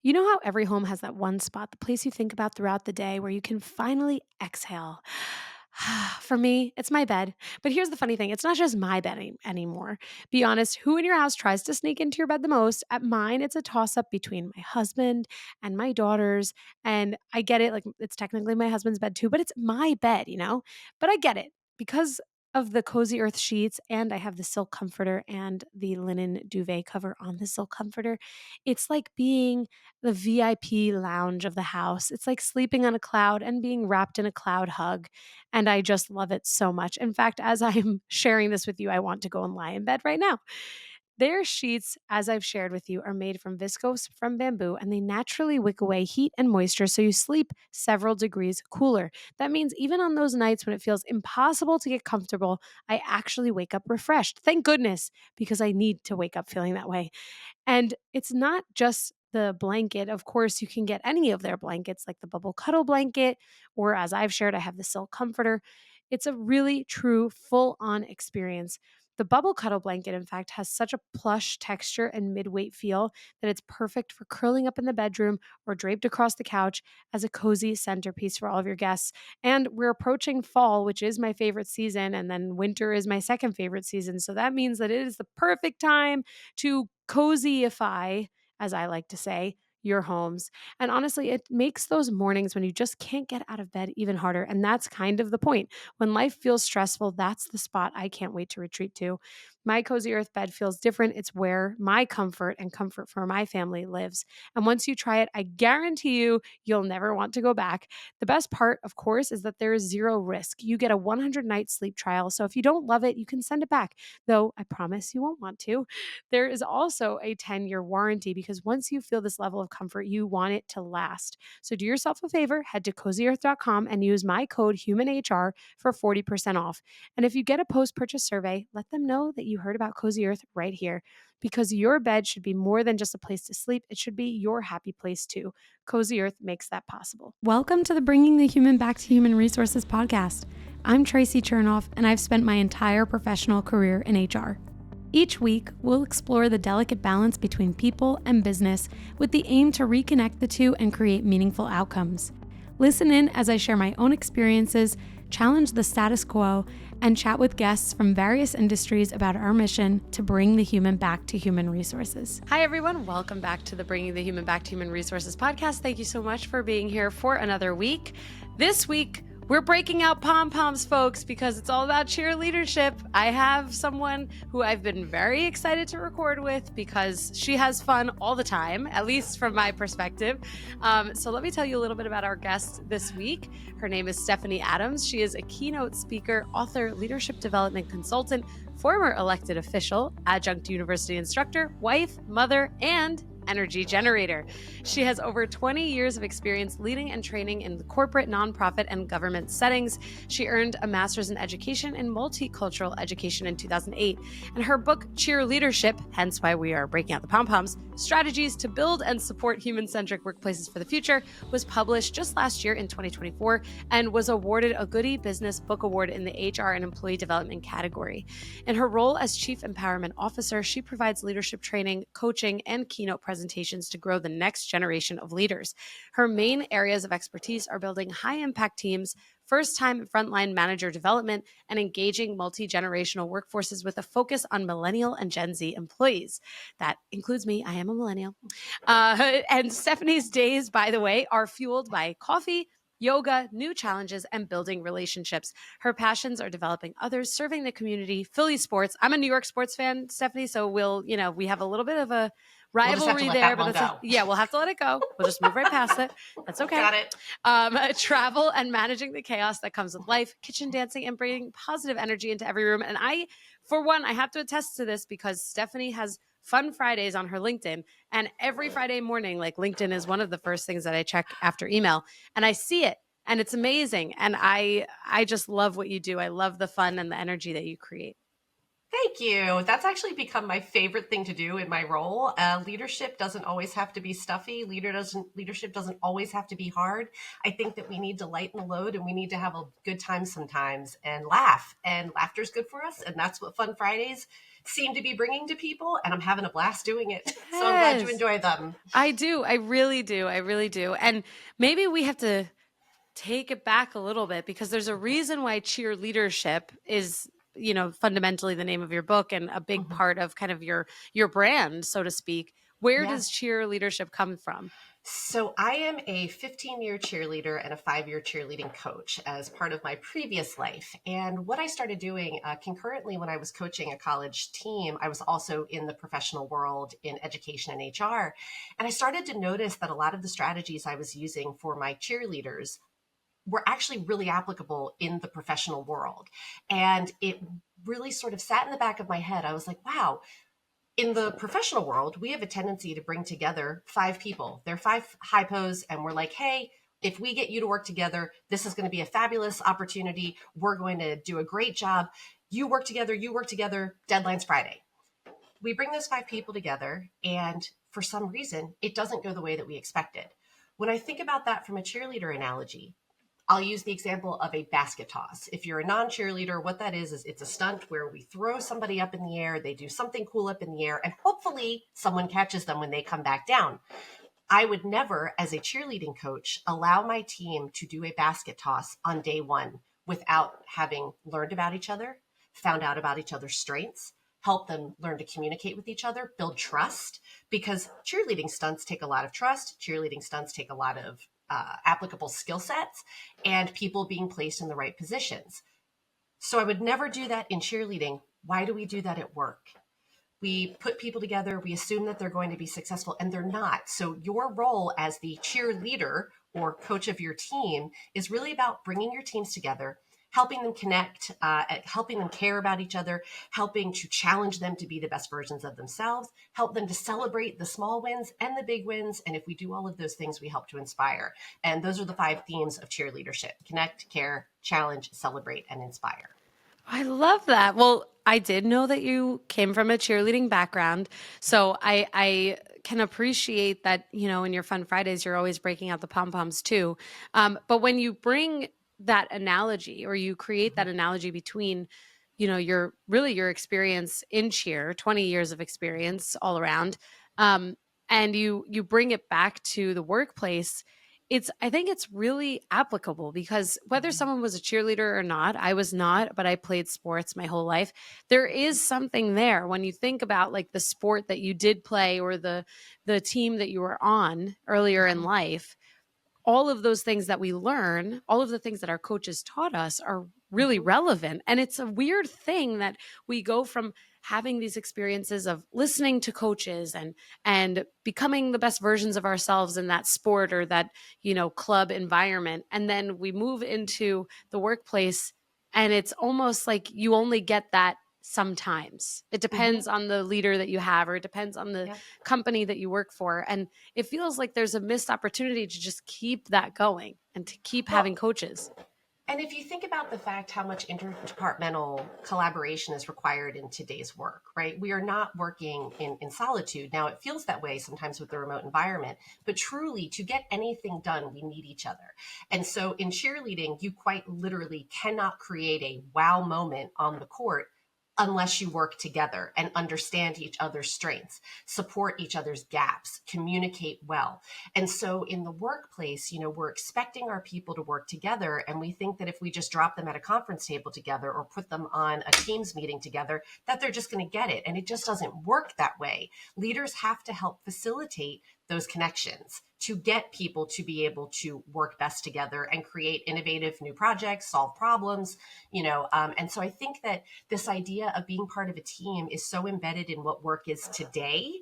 You know how every home has that one spot, the place you think about throughout the day where you can finally exhale? For me, it's my bed. But here's the funny thing, it's not just my bed anymore. Be honest, who in your house tries to sneak into your bed the most? At mine, it's a toss up between my husband and my daughters. And I get it, like it's technically my husband's bed too, but it's my bed. But I get it because of the Cozy Earth sheets, and I have the silk comforter and the linen duvet cover on the silk comforter. It's like being the VIP lounge of the house. It's like sleeping on a cloud and being wrapped in a cloud hug. And I just love it so much. In fact, as I'm sharing this with you, I want to go and lie in bed right now. Their sheets, as I've shared with you, are made from viscose from bamboo and they naturally wick away heat and moisture so you sleep several degrees cooler. That means even on those nights when it feels impossible to get comfortable, I actually wake up refreshed. Thank goodness, because I need to wake up feeling that way. And it's not just the blanket. Of course, you can get any of their blankets, like the bubble cuddle blanket, or as I've shared, I have the silk comforter. It's a really true full on experience. The bubble cuddle blanket, in fact, has such a plush texture and mid weight feel that it's perfect for curling up in the bedroom or draped across the couch as a cozy centerpiece for all of your guests. And we're approaching fall, which is my favorite season, and then winter is my second favorite season. So that means that it is the perfect time to cozyify, as I like to say, your homes. And honestly, it makes those mornings when you just can't get out of bed even harder. And that's kind of the point. When life feels stressful, that's the spot I can't wait to retreat to. My Cozy Earth bed feels different. It's where my comfort and comfort for my family lives. And once you try it, I guarantee you'll never want to go back. The best part, of course, is that there is zero risk. You get a 100-night sleep trial. So if you don't love it, you can send it back, though I promise you won't want to. There is also a 10-year warranty because once you feel this level of comfort, you want it to last. So do yourself a favor, head to cozyearth.com and use my code HUMANHR for 40% off. And if you get a post-purchase survey, let them know that you heard about Cozy Earth right here, because your bed should be more than just a place to sleep. It should be your happy place too. Cozy Earth makes that possible. Welcome to the Bringing the Human Back to Human Resources podcast. I'm Traci Chernoff, and I've spent my entire professional career in HR. Each week, we'll explore the delicate balance between people and business with the aim to reconnect the two and create meaningful outcomes. Listen in as I share my own experiences, challenge the status quo, and chat with guests from various industries about our mission to bring the human back to human resources. Hi, everyone. Welcome back to the Bringing the Human Back to Human Resources podcast. Thank you so much for being here for another week. This week, we're breaking out pom-poms, folks, because it's all about cheerleadership. I have someone who I've been very excited to record with because she has fun all the time, at least from my perspective. So let me tell you a little bit about our guest this week. Her name is Stefanie Adams. She is a keynote speaker, author, leadership development consultant, former elected official, adjunct university instructor, wife, mother, and energy generator. She has over 20 years of experience leading and training in the corporate, nonprofit, and government settings. She earned a master's in education and multicultural education in 2008. And her book, Cheerleadership, hence why we are breaking out the pom-poms, Strategies to Build and Support Human-Centric Workplaces for the Future, was published just last year in 2024 and was awarded a Goody Business Book Award in the HR and Employee Development category. In her role as Chief Empowerment Officer, she provides leadership training, coaching, and keynote presentations to grow the next generation of leaders. Her main areas of expertise are building high-impact teams, first-time frontline manager development, and engaging multi-generational workforces with a focus on millennial and Gen Z employees. That includes me. I am a millennial. And Stefanie's days, by the way, are fueled by coffee, yoga, new challenges, and building relationships. Her passions are developing others, serving the community, Philly sports. I'm a New York sports fan, Stefanie, so we have a little bit of a rivalry there, but we'll have to let it go. We'll just move right past it. That's okay. Got it. Travel and managing the chaos that comes with life, kitchen dancing, and bringing positive energy into every room. And for one, I have to attest to this because Stefanie has Fun Fridays on her LinkedIn. And every Friday morning, like LinkedIn is one of the first things that I check after email. And I see it. And it's amazing. And I just love what you do. I love the fun and the energy that you create. Thank you. That's actually become my favorite thing to do in my role. Leadership doesn't always have to be stuffy. Leadership doesn't always have to be hard. I think that we need to lighten the load and we need to have a good time sometimes and laugh. And laughter is good for us. And that's what Fun Fridays seem to be bringing to people, and I'm having a blast doing it. So I'm glad you Yes. enjoy them. I do. I really do. I really do. And maybe we have to take it back a little bit because there's a reason why cheerleadership is, fundamentally the name of your book and a big Mhm. part of kind of your brand, so to speak. Where Yeah. does cheerleadership come from? So I am a 15-year cheerleader and a 5-year cheerleading coach as part of my previous life. And what I started doing concurrently when I was coaching a college team, I was also in the professional world in education and HR. And I started to notice that a lot of the strategies I was using for my cheerleaders were actually really applicable in the professional world. And it really sort of sat in the back of my head. I was like, wow, in the professional world, we have a tendency to bring together 5 people. They're 5 hypos, and we're like, hey, if we get you to work together, this is going to be a fabulous opportunity. We're going to do a great job. You work together, deadline's Friday. We bring those 5 people together, and for some reason, it doesn't go the way that we expected. When I think about that from a cheerleader analogy, I'll use the example of a basket toss. If you're a non cheerleader, what that is it's a stunt where we throw somebody up in the air, they do something cool up in the air, and hopefully someone catches them when they come back down. I would never, as a cheerleading coach, allow my team to do a basket toss on day one without having learned about each other, found out about each other's strengths, help them learn to communicate with each other, build trust, because cheerleading stunts take a lot of trust. Cheerleading stunts take a lot of applicable skill sets and people being placed in the right positions. So I would never do that in cheerleading. Why do we do that at work? We put people together, we assume that they're going to be successful, and they're not. So your role as the cheerleader or coach of your team is really about bringing your teams together, helping them connect, helping them care about each other, helping to challenge them to be the best versions of themselves, help them to celebrate the small wins and the big wins. And if we do all of those things, we help to inspire. And those are the 5 themes of cheerleadership: connect, care, challenge, celebrate, and inspire. I love that. Well, I did know that you came from a cheerleading background. So I can appreciate that, in your fun Fridays, you're always breaking out the pom poms too. But when you bring that analogy or you create Mm-hmm. that analogy between, your experience in cheer, 20 years of experience all around, um, and you bring it back to the workplace, I think it's really applicable because whether Mm-hmm. someone was a cheerleader or not, I was not, but I played sports my whole life. There is something there when you think about like the sport that you did play or the team that you were on earlier in Mm-hmm. life. All of those things that we learn, all of the things that our coaches taught us are really Mm-hmm. relevant. And it's a weird thing that we go from having these experiences of listening to coaches and becoming the best versions of ourselves in that sport or that, club environment. And then we move into the workplace and it's almost like you only get that sometimes. It Mm-hmm. depends on the leader that you have or it depends on the Yep. company that you work for. And it feels like there's a missed opportunity to just keep that going and to keep having Well, coaches. and if you think about the fact how much interdepartmental collaboration is required in today's work, right? We are not working in solitude. Now, it feels that way sometimes with the remote environment, but truly, to get anything done, we need each other. And so in cheerleading, you quite literally cannot create a wow moment on the court unless you work together and understand each other's strengths, support each other's gaps, communicate well. And so in the workplace, we're expecting our people to work together. And we think that if we just drop them at a conference table together or put them on a Teams meeting together, that they're just going to get it. And it just doesn't work that way. Leaders have to help facilitate those connections to get people to be able to work best together and create innovative new projects, solve problems, and so I think that this idea of being part of a team is so embedded in what work is today,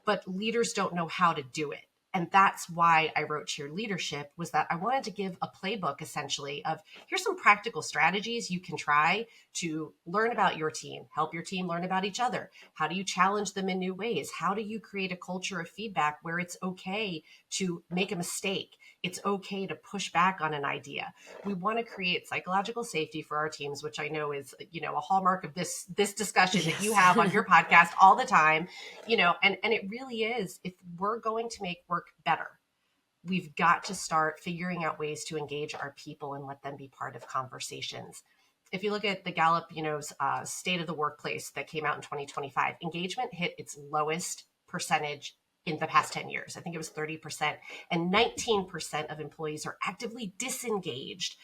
but leaders don't know how to do it. And that's why I wrote Cheer Leadership, was that I wanted to give a playbook essentially of here's some practical strategies you can try to learn about your team, help your team learn about each other. How do you challenge them in new ways? How do you create a culture of feedback where it's okay to make a mistake? It's okay to push back on an idea. We want to create psychological safety for our teams, which I know is, a hallmark of this discussion that you Yes. have on your podcast all the time, and it really is. If we're going to make work better, we've got to start figuring out ways to engage our people and let them be part of conversations. if you look at the Gallup, state of the workplace that came out in 2025, engagement hit its lowest percentage in the past 10 years. I think it was 30%, and 19% of employees are actively disengaged.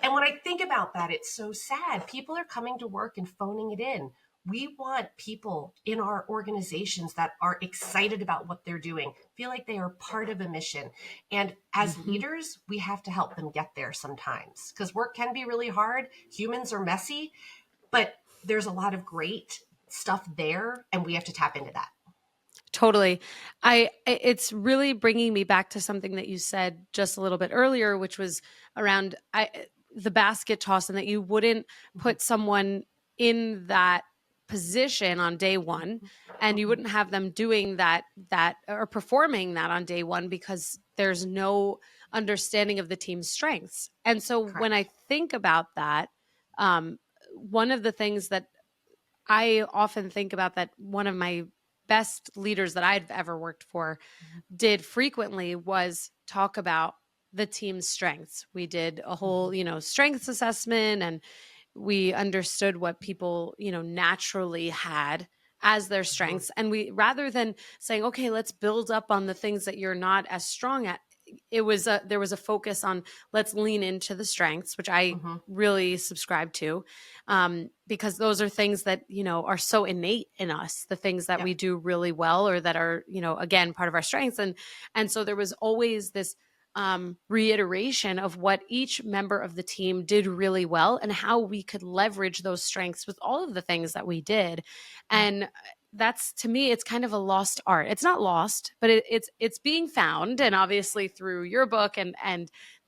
And when I think about that, it's so sad. People are coming to work and phoning it in. We want people in our organizations that are excited about what they're doing, feel like they are part of a mission. And as Hmm. leaders, we have to help them get there sometimes because work can be really hard. Humans are messy, but there's a lot of great stuff there, and we have to tap into that. Totally. It's really bringing me back to something that you said just a little bit earlier, which was around the basket toss, and that you wouldn't Mhm, put someone in that position on day one, and you mhm, wouldn't have them doing that or performing that on day one because there's no understanding of the team's strengths. And so when I correct. think about that, um, one of the things that I often think about, that one of my best leaders that I've ever worked for Mhm, did frequently, was talk about the team's strengths. We did a mhm, whole, strengths assessment, and we understood what people, naturally had as their mhm. strengths. And we, rather than saying, okay, let's build up on the things that you're not as strong at, there was a focus on, let's lean into the strengths, which I Mhm. really subscribe to, because those are things that are so innate in us, the things that we Yep. do really well, or that are, again, part of our strengths. And so there was always this reiteration of what each member of the team did really well, and how we could leverage those strengths with all of the things that we did. Yep. And that's, to me, it's kind of a lost art. It's not lost, but it's being found. And obviously through your book and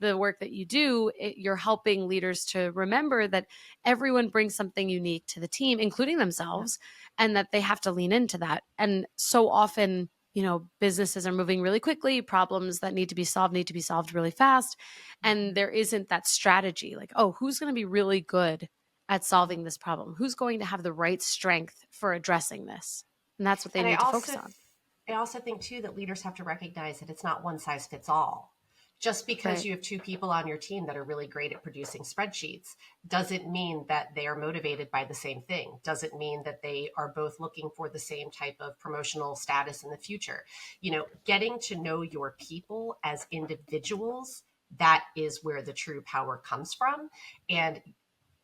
the work that you do, you're helping leaders to remember that everyone brings something unique to the team, including Yep. themselves, and that they have to lean into that. And so often, businesses are moving really quickly. Problems that need to be solved really fast. And there isn't that strategy, like, oh, who's going to be really good at Yep. solving this problem? Who's going to have the right strength for addressing this? And that's what they And I need to also focus on. I also think too that leaders have to recognize that it's not one size fits all. Just because Right. you have two people on your team that are really great at producing spreadsheets doesn't mean that they are motivated by the same thing. Doesn't mean that they are both looking for the same type of promotional status in the future. Getting to know your people as individuals, that is where the true power comes from. And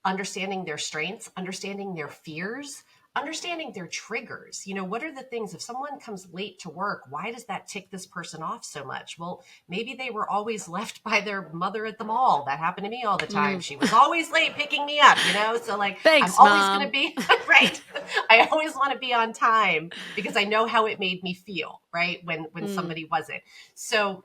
understanding their strengths, understanding their fears, understanding their triggers. What are the things, if someone comes late to work, why does that tick this person off so much? Well, maybe they were always left by their mother at the mall. That happened to me all the time. Mm. She was always late picking me up. So like I'm Thanks, always going to mom. be right. I always want to be on time because I know how it made me feel, right? When Mm. somebody wasn't. So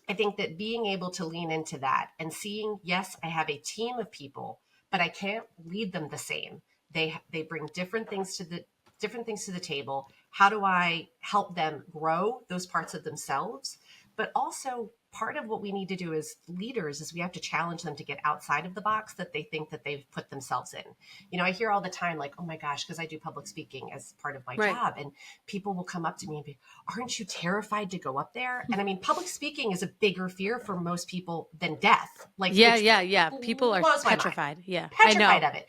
I think that being able to lean into that and seeing, yes, I have a team of people, but I can't lead them the same. They bring different things to the table. How do I help them grow those parts of themselves? But also part of what we need to do as leaders is we have to challenge them to get outside of the box that they think that they've put themselves in. I hear all the time like, oh my gosh, because I do public speaking as part of my Right. job, and people will come up to me and be, aren't you terrified to go up there? And I mean, public speaking is a bigger fear for most people than death, like, Yeah, which yeah, yeah. People are blows my mind. petrified. Yeah, I Petrified know. of it.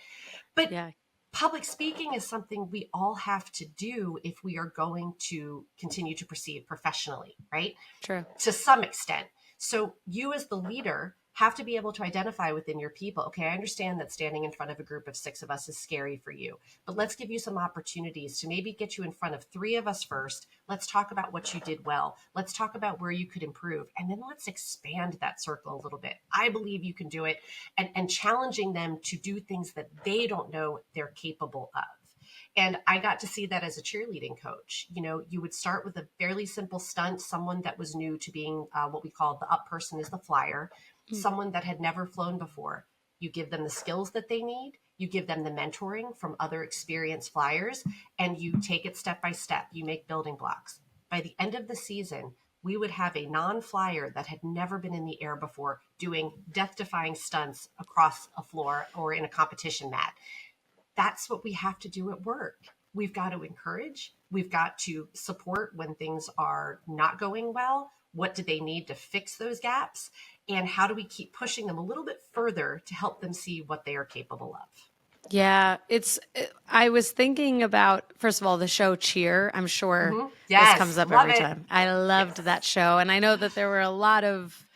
But Yeah, public speaking is something we all have to do if we are going to continue to proceed professionally, right? true. To some extent. So you as the leader have to be able to identify within your people, okay, I understand that standing in front of a group of 6 of us is scary for you, but let's give you some opportunities to maybe get you in front of 3 of us first. Let's talk about what you did well. Let's talk about where you could improve. And then let's expand that circle a little bit. I believe you can do it. And challenging them to do things that they don't know they're capable of. And I got to see that as a cheerleading coach. You would start with a fairly simple stunt, someone that was new to being what we call the up person is the flyer, Mm. someone that had never flown before. You give them the skills that they need, you give them the mentoring from other experienced flyers, and you take it step by step. You make building blocks. By the end of the season, we would have a non flyer that had never been in the air before doing death defying stunts across a floor or in a competition mat. That's what we have to do at work. We've got to encourage, we've got to support when things are not going well. What do they need to fix those gaps? And how do we keep pushing them a little bit further to help them see what they are capable of? Yeah, I was thinking about, first of all, the show Cheer. I'm sure this comes Yes, up love every it. time. I loved that Yes. show. And I know that there were a lot of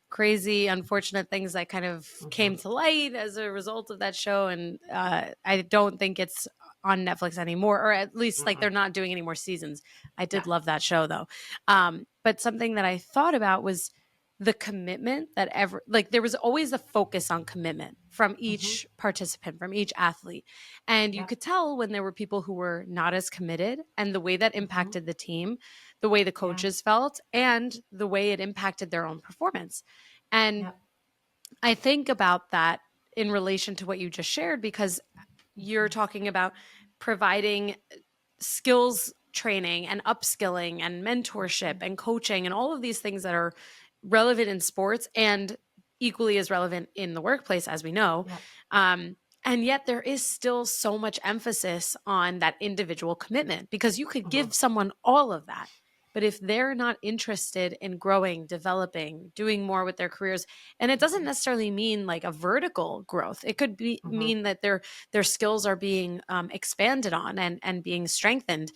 crazy, unfortunate things that kind of came Hmm. to light as a result of that show. And I don't think it's on Netflix anymore, or at least like they're Mm-mm. not doing any more seasons. I Yeah. did love that show though. But something that I thought about was the commitment that ever, like, there was always a focus on commitment from Hmm. each participant, from each athlete. And you Yeah. could tell when there were people who were not as committed, and the way that Hmm. impacted the team, the way the Yeah. coaches felt, and the way it impacted their own performance. And Yeah. I think about that in relation to what you just shared, because you're Hmm. talking about providing skills training and upskilling and mentorship Hmm. and coaching and all of these things that are relevant in sports and equally as relevant in the workplace, as we know. Yeah. And yet there is still so much emphasis on that individual commitment, because you could Hmm. give someone all of that. But if they're not interested in growing, developing, doing more with their careers, and it doesn't necessarily mean like a vertical growth, it could be Hmm. mean that their skills are being expanded on and being strengthened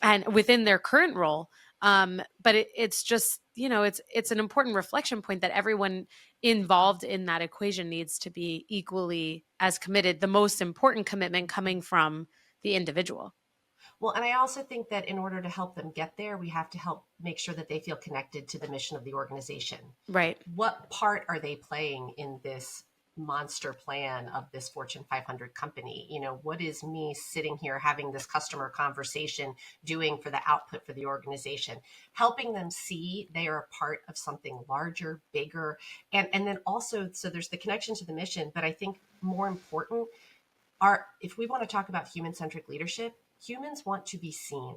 and within their current role. But it's just, it's an important reflection point that everyone involved in that equation needs to be equally as committed, the most important commitment coming from the individual. Well, and I also think that in order to help them get there, we have to help make sure that they feel connected to the mission of the organization. Right. What part are they playing in this monster plan of this Fortune 500 company? What is me sitting here having this customer conversation doing for the output for the organization? Helping them see they are a part of something larger, bigger, and then also, so there's the connection to the mission, but I think more important are, if we want to talk about human centric leadership, humans want to be seen.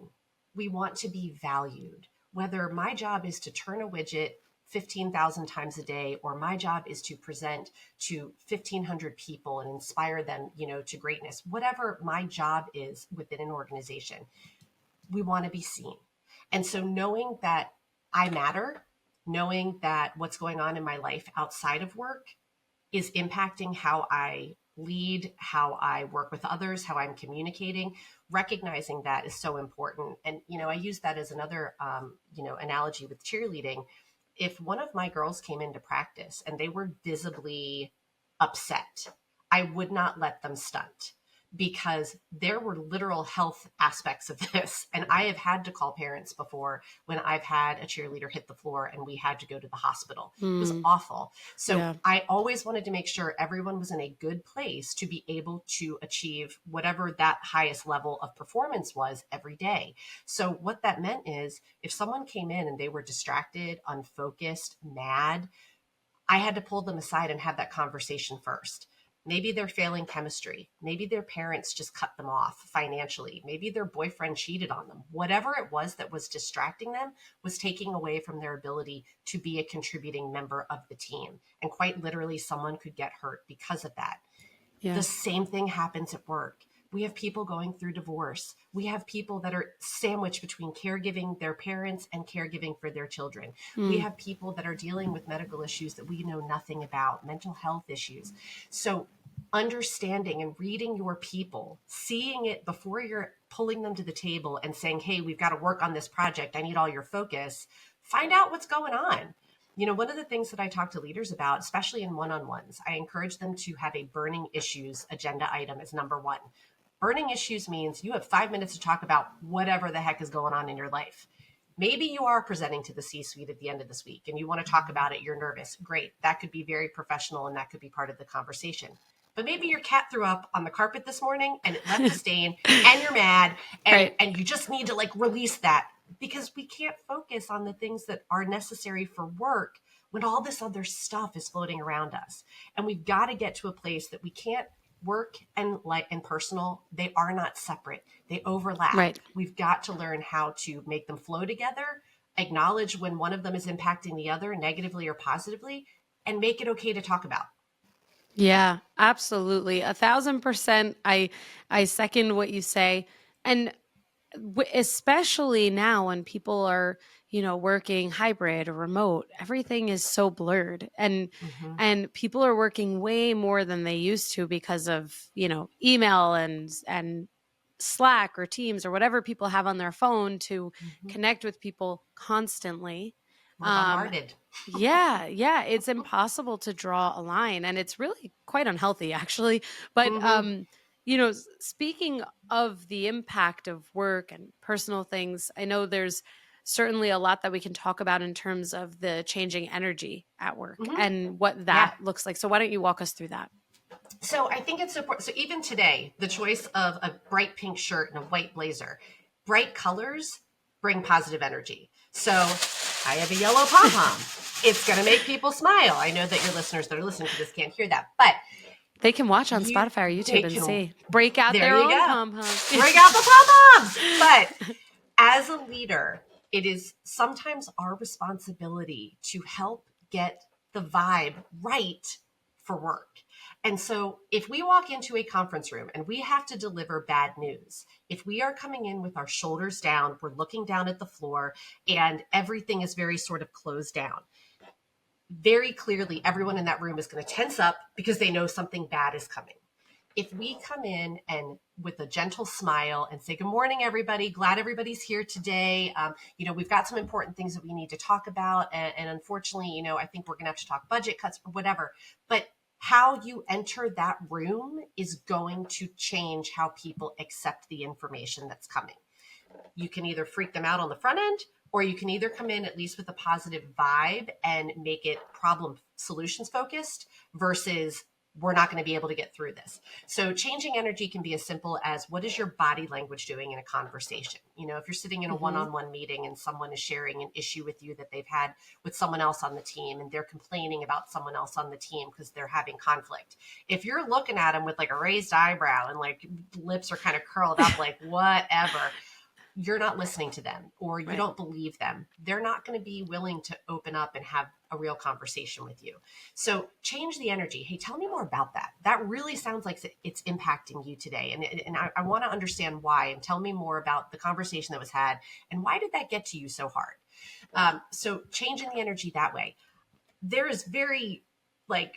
We want to be valued. Whether my job is to turn a widget 15,000 times a day, or my job is to present to 1,500 people and inspire them, to greatness, whatever my job is within an organization, we want to be seen. And so knowing that I matter, knowing that what's going on in my life outside of work is impacting how I lead, how I work with others, how I'm communicating. Recognizing that is so important. And, I use that as another, analogy with cheerleading. If one of my girls came into practice and they were visibly upset, I would not let them stunt, because there were literal health aspects of this. And I have had to call parents before when I've had a cheerleader hit the floor and we had to go to the hospital. It was Mm, awful. So yeah. I always wanted to make sure everyone was in a good place to be able to achieve whatever that highest level of performance was every day. So what that meant is, if someone came in and they were distracted, unfocused, mad, I had to pull them aside and have that conversation first. Maybe they're failing chemistry. Maybe their parents just cut them off financially. Maybe their boyfriend cheated on them. Whatever it was that was distracting them was taking away from their ability to be a contributing member of the team. And quite literally, someone could get hurt because of that. The Yeah. same thing happens at work. We have people going through divorce. We have people that are sandwiched between caregiving their parents and caregiving for their children. We Mm, have people that are dealing with medical issues that we know nothing about, mental health issues. So, understanding and reading your people, seeing it before you're pulling them to the table and saying, hey, we've got to work on this project. I need all your focus. Find out what's going on. One of the things that I talk to leaders about, especially in one on ones, I encourage them to have a burning issues agenda item as number one. Burning issues means you have 5 minutes to talk about whatever the heck is going on in your life. Maybe you are presenting to the C suite at the end of this week and you want to talk about it. You're nervous. Great. That could be very professional and that could be part of the conversation. But maybe your cat threw up on the carpet this morning and it left a stain and you're mad, and right. you just need to like release that, because we can't focus on the things that are necessary for work when all this other stuff is floating around us. And we've got to get to a place that we can't, work and like and personal, they are not separate. They overlap. Right. We've got to learn how to make them flow together, acknowledge when one of them is impacting the other negatively or positively, and make it okay to talk about. Yeah, absolutely. 1,000%. I second what you say. And especially now when people are, working hybrid or remote, everything is so blurred, Hmm. and people are working way more than they used to because of, email and Slack or Teams or whatever people have on their phone to Hmm. connect with people constantly. We're Um, bombarded. yeah, yeah, it's impossible to draw a line, and it's really quite unhealthy, actually. But Hmm. speaking of the impact of work and personal things, I know there's certainly a lot that we can talk about in terms of the changing energy at work Hmm. and what Yeah. that looks like. So why don't you walk us through that? So I think it's important. So even today, the choice of a bright pink shirt and a white blazer, bright colors bring positive energy. So I have a yellow pom pom. It's going to make people smile. I know that your listeners that are listening to this can't hear that, but They can watch on you Spotify or they YouTube and can. see. Break out There their you own go. pom poms. Bring out the pom poms. But as a leader, it is sometimes our responsibility to help get the vibe right for work. And so, if we walk into a conference room and we have to deliver bad news, if we are coming in with our shoulders down, we're looking down at the floor, and everything is very sort of closed down, very clearly everyone in that room is going to tense up because they know something bad is coming. If we come in and with a gentle smile and say, good morning, everybody, glad everybody's here today. We've got some important things that we need to talk about. And unfortunately, I think we're going to have to talk budget cuts or whatever. But how you enter that room is going to change how people accept the information that's coming. You can either freak them out on the front end, or you can either come in at least with a positive vibe and make it problem solutions focused versus we're not going to be able to get through this. So changing energy can be as simple as what is your body language doing in a conversation? If you're sitting in a Hmm. one-on-one meeting and someone is sharing an issue with you that they've had with someone else on the team and they're complaining about someone else on the team because they're having conflict. If you're looking at them with like a raised eyebrow and like lips are kind of curled up, like whatever, you're not listening to them or you Right. don't believe them. They're not going to be willing to open up and have a real conversation with you. So change the energy. Hey, tell me more about that. That really sounds like it's impacting you today. And I want to understand why, and tell me more about the conversation that was had and why did that get to you so hard? So changing the energy that way. There is very like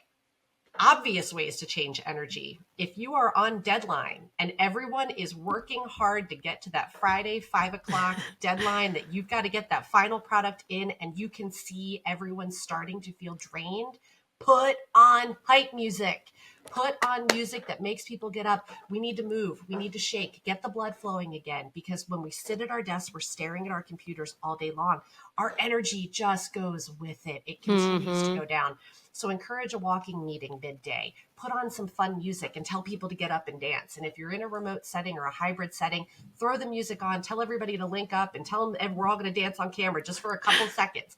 obvious ways to change energy. If you are on deadline and everyone is working hard to get to that Friday 5 o'clock deadline, that you've got to get that final product in, and you can see everyone starting to feel drained, put on hype music. Put on music that makes people get up. We need to move. We need to shake, get the blood flowing again. Because when we sit at our desks, we're staring at our computers all day long. Our energy just goes with it. It continues to Hmm. go down. So encourage a walking meeting midday. Put on some fun music and tell people to get up and dance. And if you're in a remote setting or a hybrid setting, throw the music on, tell everybody to link up and tell them we're all going to dance on camera just for a couple seconds.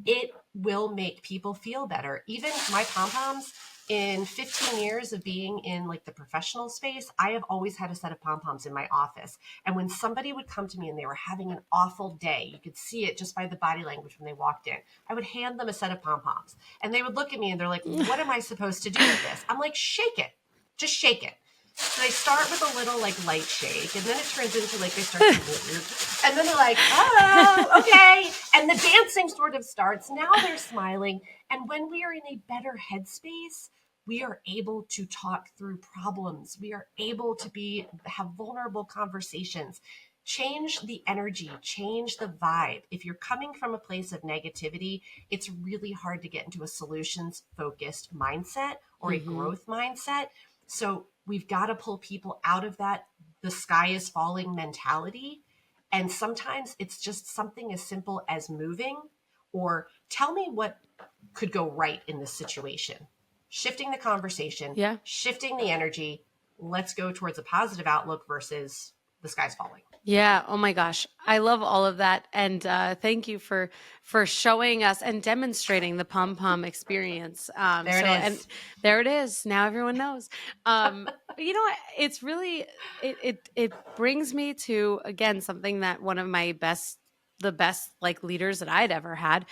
It will make people feel better. Even my pom poms, in 15 years of being in like the professional space, I have always had a set of pom poms in my office. And when somebody would come to me and they were having an awful day, you could see it just by the body language when they walked in. I would hand them a set of pom poms and they would look at me and they're like, what am I supposed to do with this? I'm like, shake it. Just shake it. So they start with a little like light shake, and then it turns into like they start to move, and then they're like, "Oh, okay," and the dancing sort of starts. Now they're smiling, and when we are in a better headspace, we are able to talk through problems. We are able to have vulnerable conversations. Change the energy, change the vibe. If you're coming from a place of negativity, it's really hard to get into a solutions focused mindset or a Hmm. growth mindset. So we've got to pull people out of that the sky is falling mentality. And sometimes it's just something as simple as moving or tell me what could go right in this situation. Shifting the conversation, Yeah. shifting the energy. Let's go towards a positive outlook versus the sky's falling. Yeah. Oh my gosh. I love all of that. And thank you for showing us and demonstrating the pom pom experience. There it And is. there it is. Now everyone knows. It's really it brings me to again something that one of my the best like leaders that I'd ever had.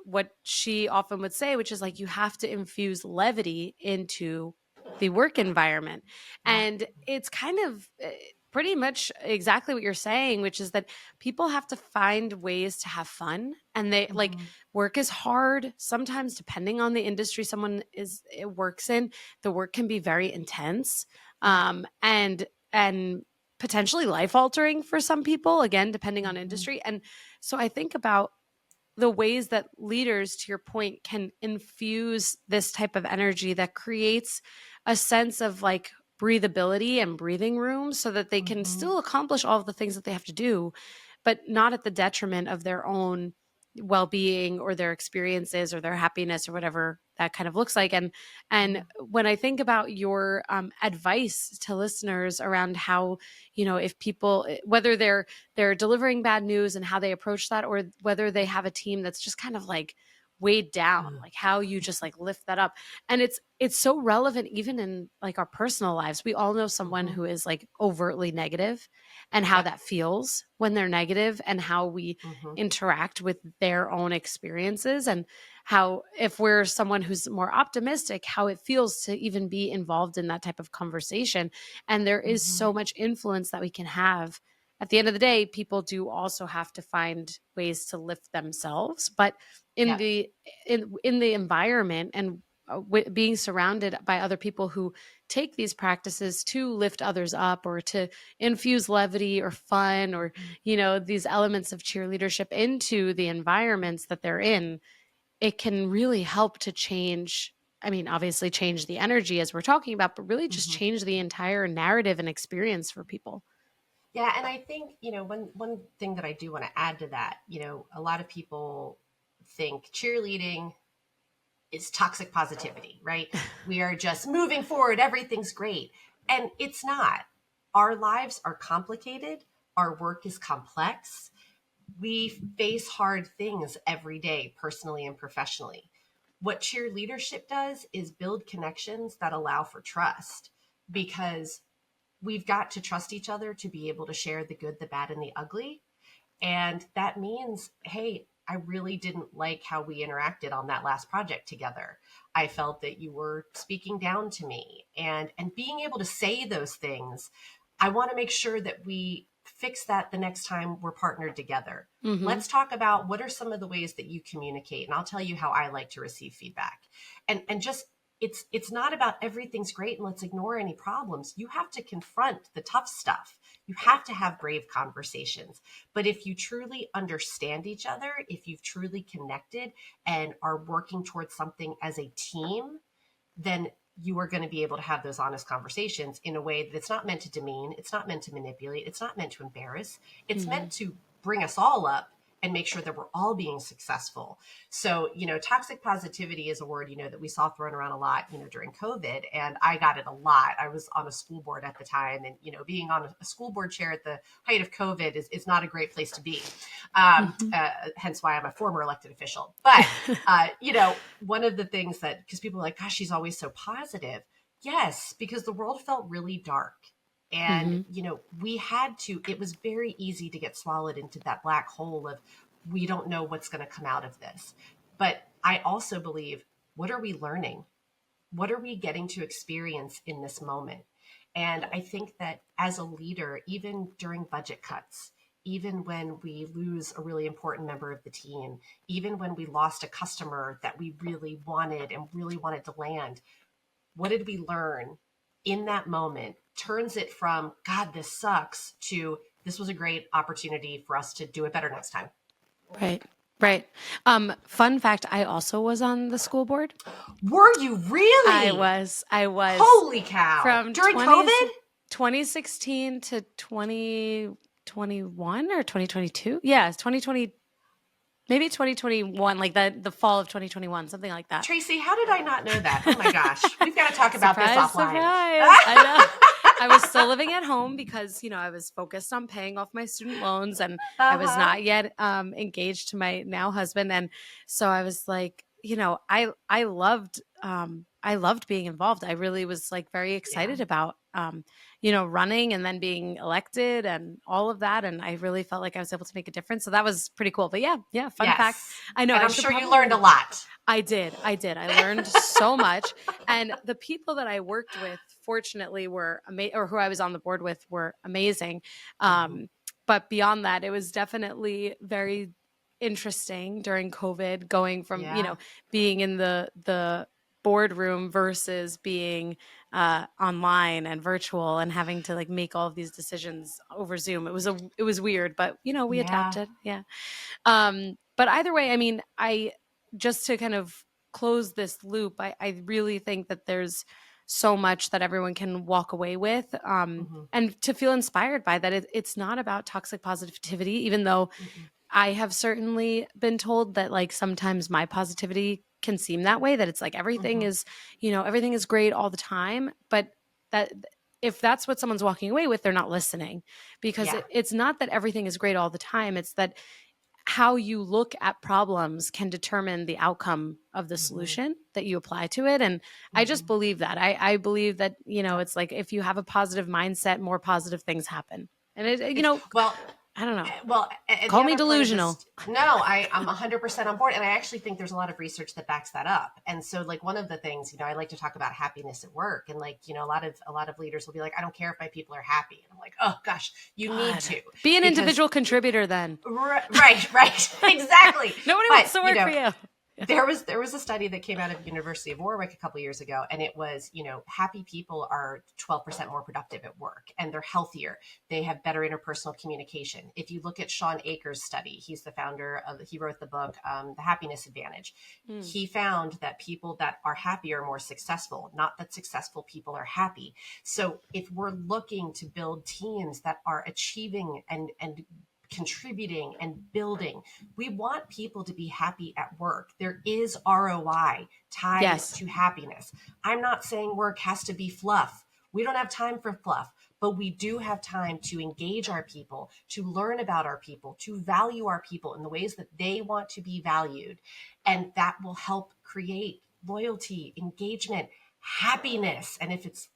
What she often would say, which is like you have to infuse levity into the work environment. Yeah. And it's kind of pretty much exactly what you're saying, which is that people have to find ways to have fun. And they like Mm-hmm. work is hard. Sometimes, depending on the industry works in, the work can be very intense. Yeah. And potentially life altering for some people, again, depending on Mm-hmm. industry. And so I think about the ways that leaders, to your point, can infuse this type of energy that creates a sense of like breathability and breathing room so that they can Mm-hmm. still accomplish all of the things that they have to do, but not at the detriment of their own well-being or their experiences or their happiness or whatever that kind of looks like. And when I think about your advice to listeners around how, if people, whether they're delivering bad news and how they approach that, or whether they have a team that's just kind of like weighed down, Mm-hmm. like how you just like lift that up. And it's so relevant even in like our personal lives. We all know someone Mm-hmm. who is like overtly negative, and how Yep. that feels when they're negative, and how we Mm-hmm. interact with their own experiences, and how, if we're someone who's more optimistic, how it feels to even be involved in that type of conversation. And there is Mm-hmm. so much influence that we can have. At the end of the day, people do also have to find ways to lift themselves, but in Yep. the in the environment, and being surrounded by other people who take these practices to lift others up, or to infuse levity or fun, or Mm-hmm. these elements of cheerleadership into the environments that they're in, it can really help to change. I mean, obviously change the energy as we're talking about, but really just Mm-hmm. change the entire narrative and experience for people. Yeah, and I think, one thing that I do want to add to that, a lot of people think cheerleading is toxic positivity, right? We are just moving forward, everything's great. And it's not. Our lives are complicated, our work is complex. We face hard things every day, personally and professionally. What cheerleadership does is build connections that allow for trust, because we've got to trust each other to be able to share the good, the bad, and the ugly. And that means, hey, I really didn't like how we interacted on that last project together. I felt that you were speaking down to me, and being able to say those things. I want to make sure that we fix that the next time we're partnered together. Hmm. Let's talk about what are some of the ways that you communicate, and I'll tell you how I like to receive feedback. And just, it's not about everything's great and let's ignore any problems. You have to confront the tough stuff. You have to have brave conversations. But if you truly understand each other, if you've truly connected and are working towards something as a team, then you are going to be able to have those honest conversations in a way that's not meant to demean, it's not meant to manipulate, it's not meant to embarrass. It's Hmm. meant to bring us all up and make sure that we're all being successful. So, toxic positivity is a word, that we saw thrown around a lot, during COVID. And I got it a lot. I was on a school board at the time. And, being on a school board chair at the height of COVID is not a great place to be. Hmm. Hence why I'm a former elected official. But, one of the things that, because people are like, gosh, she's always so positive. Yes, because the world felt really dark. And, Hmm. it was very easy to get swallowed into that black hole of, we don't know what's going to come out of this. But I also believe, what are we learning? What are we getting to experience in this moment? And I think that as a leader, even during budget cuts, even when we lose a really important member of the team, even when we lost a customer that we really wanted to land, what did we learn in that moment? Turns it from, God, this sucks, to, this was a great opportunity for us to do it better next time. Right. Right. Fun fact, I also was on the school board. Were you really? I was Holy cow. from During COVID? 2016 to 2021 or 2022. Yeah, it's 2020, maybe 2021, like the fall of 2021, something like that. Tracy, how did I not know that? Oh my gosh. We've got to talk about this Surprise, offline. surprise. I know. I was still living at home because, I was focused on paying off my student loans, and I was Uh-huh. not yet engaged to my now husband. And so I was like, I loved being involved. I really was like very Yeah. excited about running and then being elected and all of that. And I really felt like I was able to make a difference. So that was pretty cool. But yeah, fun fact. Yes. I know And I I'm should sure you learned a probably lot. I did. I learned so much. And the people that I worked with fortunately were amazing, or who I was on the board with were amazing. Hmm. But beyond that, it was definitely very interesting during COVID, going from, Yeah. being in the boardroom versus being online and virtual, and having to like make all of these decisions over Zoom. It was weird, but we Yeah. adapted. Yeah. But either way, I mean, I just to kind of close this loop, I really think that there's so much that everyone can walk away with, Hmm. and to feel inspired by that. It's not about toxic positivity, even though Hmm. I have certainly been told that like sometimes my positivity can seem that way, that it's like Hmm. everything is great all the time. But that if that's what someone's walking away with, they're not listening, because Yeah. it's not that everything is great all the time. It's that how you look at problems can determine the outcome of the Hmm. solution that you apply to it. And I just Hmm. believe that. I believe that, Yeah. it's like if you have a positive mindset, more positive things happen. And It's well, I don't know. The Call me other part of delusional. this, no, I'm 100% on board. And I actually think there's a lot of research that backs that up. And so like one of the things, I like to talk about happiness at work, and like, a lot of leaders will be like, I don't care if my people are happy. And I'm like, oh gosh, you need God. to, Be an because individual contributor then. right, exactly. Nobody But, wants to work for you. there was a study that came out of University of Warwick a couple years ago, and it was, happy people are 12% more productive at work, and they're healthier. They have better interpersonal communication. If you look at Sean Akers' study, he's the founder of, he wrote the book, The Happiness Advantage. Mm. He found that people that are happy are more successful, not that successful people are happy. So if we're looking to build teams that are achieving and contributing and building, we want people to be happy at work. There is ROI tied Yes. to happiness. I'm not saying work has to be fluff. We don't have time for fluff, but we do have time to engage our people, to learn about our people, to value our people in the ways that they want to be valued. And that will help create loyalty, engagement, happiness. And if it's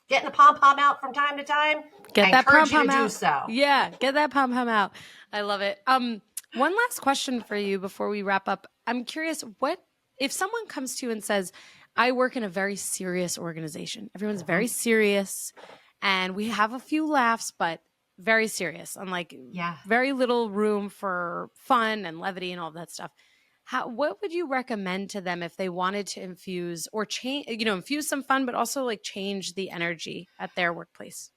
getting a pom pom out from time to time, I Get that pom encourage you to pom do out. so. Yeah, get that pom pom out. I love it. One last question for you before we wrap up. I'm curious, what if someone comes to you and says, I work in a very serious organization. Everyone's Mhm. very serious, and we have a few laughs, but very serious, and like Yeah. very little room for fun and levity and all that stuff. What would you recommend to them if they wanted to infuse or change, infuse some fun, but also like change the energy at their workplace?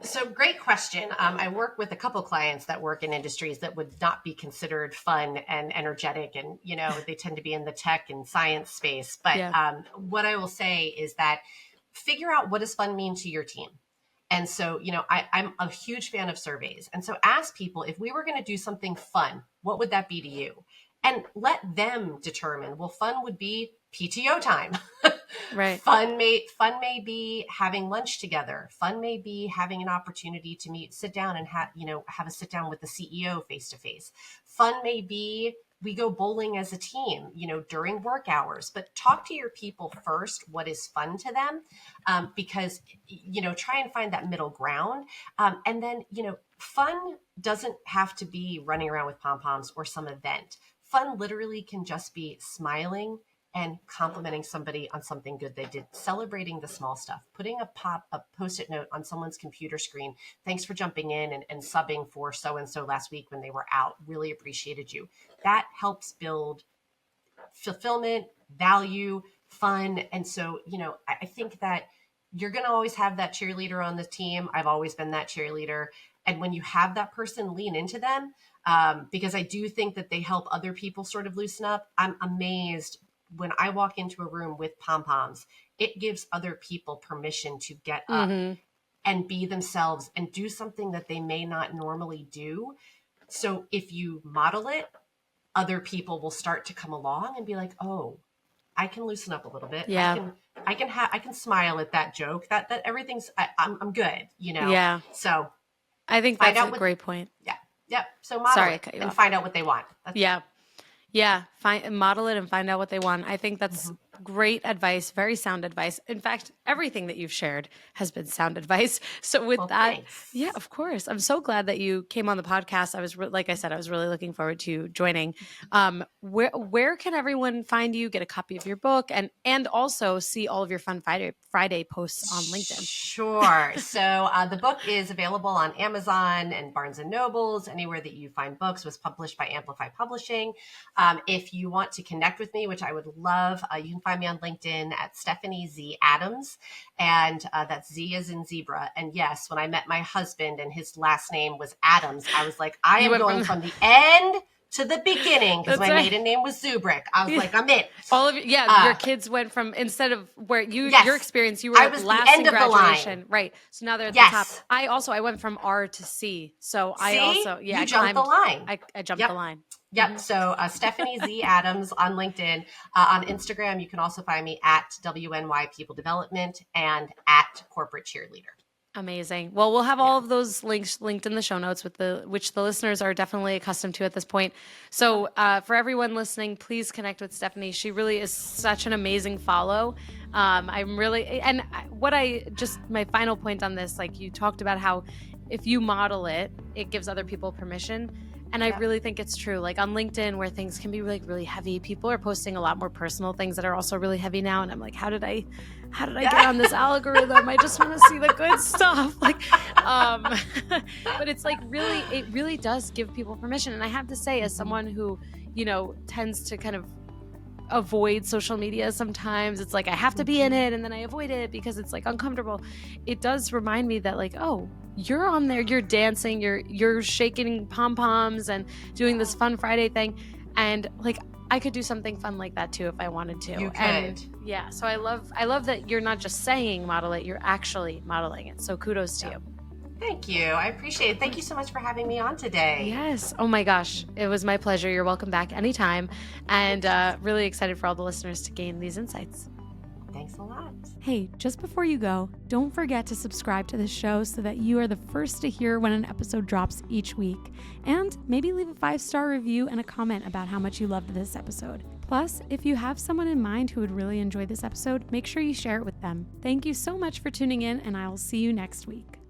So great question. I work with a couple clients that work in industries that would not be considered fun and energetic, and they tend to be in the tech and science space. But Yeah. what I will say is that figure out what does fun mean to your team. And so, I'm a huge fan of surveys. And so ask people, if we were going to do something fun, what would that be to you? And let them determine, well, fun would be PTO time. Right. Fun may be having lunch together. Fun may be having an opportunity to sit down and have a sit down with the CEO face to face. Fun may be we go bowling as a team, during work hours. But talk to your people first. What is fun to them? Because try and find that middle ground. And then fun doesn't have to be running around with pom poms or some event. Fun literally can just be smiling and complimenting somebody on something good they did, celebrating the small stuff, putting a post-it note on someone's computer screen. Thanks for jumping in and subbing for so-and-so last week when they were out. Really appreciated you. That helps build fulfillment, value, fun. And so, I think that you're going to always have that cheerleader on the team. I've always been that cheerleader. And when you have that person, lean into them, because I do think that they help other people sort of loosen up. I'm amazed when I walk into a room with pom poms, it gives other people permission to get up Mm-hmm. and be themselves and do something that they may not normally do. So if you model it, other people will start to come along and be like, oh, I can loosen up a little bit. I Yeah. can I can smile at that joke. That everything's I'm good, Yeah. So I think find that's out a what great point. yeah. Yep. So model Sorry, I it cut you and off. find out what they want. That's Yeah. Yeah. Model it and find out what they want. I think that's mhm. Great advice, very sound advice. In fact, everything that you've shared has been sound advice. So with Well, that, yeah, thanks. of course. I'm so glad that you came on the podcast. Like I said, I was really looking forward to joining. Where can everyone find you, get a copy of your book, and also see all of your fun Friday posts on LinkedIn? Sure. So the book is available on Amazon and Barnes and Nobles, anywhere that you find books. Was published by Amplify Publishing. If you want to connect with me, which I would love, you can find me on LinkedIn at Stefanie Z Adams, and that's Z as in zebra. And yes, when I met my husband and his last name was Adams, I was like, I You am went going from from the end to the beginning because that's my right. maiden name was Zubrick. I was Yeah. like, I'm in. All of your Uh, kids went from instead of where your yes, experience, you I were was the last end in of the line. graduation, right? So now they're at the top. Yes. I went from R to C, so I See, also you I jumped the climbed, line. I jumped the Yep. line. Yep. So Stefanie Z Adams on LinkedIn. On Instagram, you can also find me at WNY People Development and at Corporate Cheerleader. Amazing. Well, we'll have Yeah. all of those links linked in the show notes which the listeners are definitely accustomed to at this point. So for everyone listening, please connect with Stefanie. She really is such an amazing follow. I'm really, and my final point on this, like you talked about how if you model it, it gives other people permission. And I Yep. really think it's true. Like on LinkedIn, where things can be like really heavy, people are posting a lot more personal things that are also really heavy now. And I'm like, how did I get on this algorithm? I just want to see the good stuff. Like, but it's like it really does give people permission. And I have to say, as someone who, tends to kind of avoid social media sometimes, it's like I have to be in it and then I avoid it because it's like uncomfortable. It does remind me that like, oh, you're on there, you're dancing, you're shaking pom-poms and doing this fun Friday thing, and like I could do something fun like that too if I wanted to. You could. And yeah, so I love that you're not just saying model it, you're actually modeling it. So kudos to you. Thank you. I appreciate it. Thank you so much for having me on today. Yes. Oh my gosh. It was my pleasure. You're welcome back anytime. And really excited for all the listeners to gain these insights. Thanks a lot. Hey, just before you go, don't forget to subscribe to this show so that you are the first to hear when an episode drops each week. And maybe leave a 5-star review and a comment about how much you loved this episode. Plus, if you have someone in mind who would really enjoy this episode, make sure you share it with them. Thank you so much for tuning in, and I will see you next week.